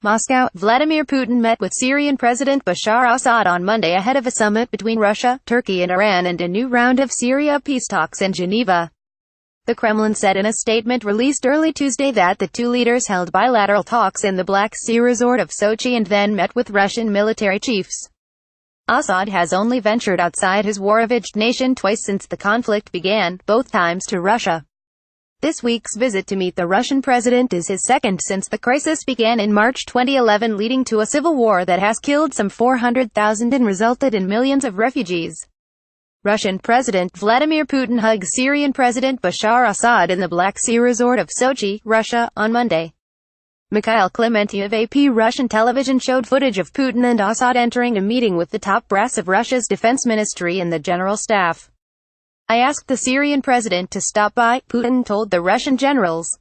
Moscow. Vladimir Putin met with Syrian President Bashar Assad on Monday ahead of a summit between Russia, Turkey and Iran and a new round of Syria peace talks in Geneva. The Kremlin said in a statement released early Tuesday that the two leaders held bilateral talks in the Black Sea resort of Sochi and then met with Russian military chiefs. Assad has only ventured outside his war-ravaged nation twice since the conflict began, both times to Russia. This week's visit to meet the Russian president is his second since the crisis began in March 2011, leading to a civil war that has killed some 400,000 and resulted in millions of refugees. Russian President Vladimir Putin hugs Syrian President Bashar Assad in the Black Sea resort of Sochi, Russia, on Monday. Mikhail Clemente of AP Russian television showed footage of Putin and Assad entering a meeting with the top brass of Russia's defense ministry and the general staff. "I asked the Syrian president to stop by," Putin told the Russian generals.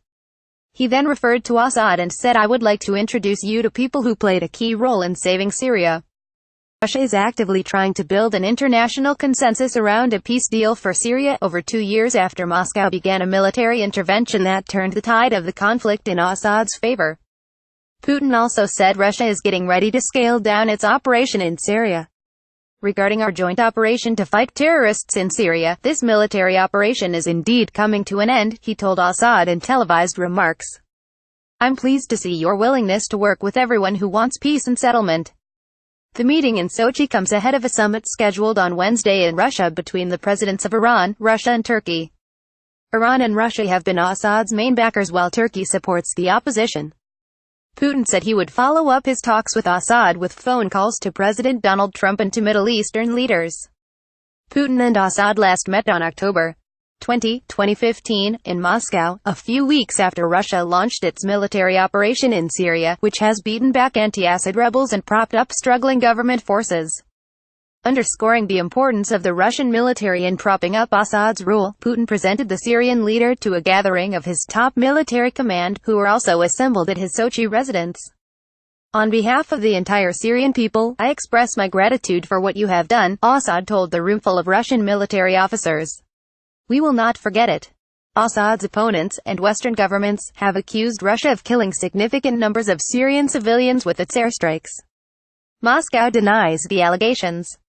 He then referred to Assad and said, "I would like to introduce you to people who played a key role in saving Syria." Russia is actively trying to build an international consensus around a peace deal for Syria, over 2 years after Moscow began a military intervention that turned the tide of the conflict in Assad's favor. Putin also said Russia is getting ready to scale down its operation in Syria. "Regarding our joint operation to fight terrorists in Syria, this military operation is indeed coming to an end," he told Assad in televised remarks. "I'm pleased to see your willingness to work with everyone who wants peace and settlement." The meeting in Sochi comes ahead of a summit scheduled on Wednesday in Russia between the presidents of Iran, Russia and Turkey. Iran and Russia have been Assad's main backers while Turkey supports the opposition. Putin said he would follow up his talks with Assad with phone calls to President Donald Trump and to Middle Eastern leaders. Putin and Assad last met on October 20, 2015, in Moscow, a few weeks after Russia launched its military operation in Syria, which has beaten back anti-Assad rebels and propped up struggling government forces. Underscoring the importance of the Russian military in propping up Assad's rule, Putin presented the Syrian leader to a gathering of his top military command, who were also assembled at his Sochi residence. "On behalf of the entire Syrian people, I express my gratitude for what you have done," Assad told the roomful of Russian military officers. "We will not forget it." Assad's opponents, and Western governments, have accused Russia of killing significant numbers of Syrian civilians with its airstrikes. Moscow denies the allegations.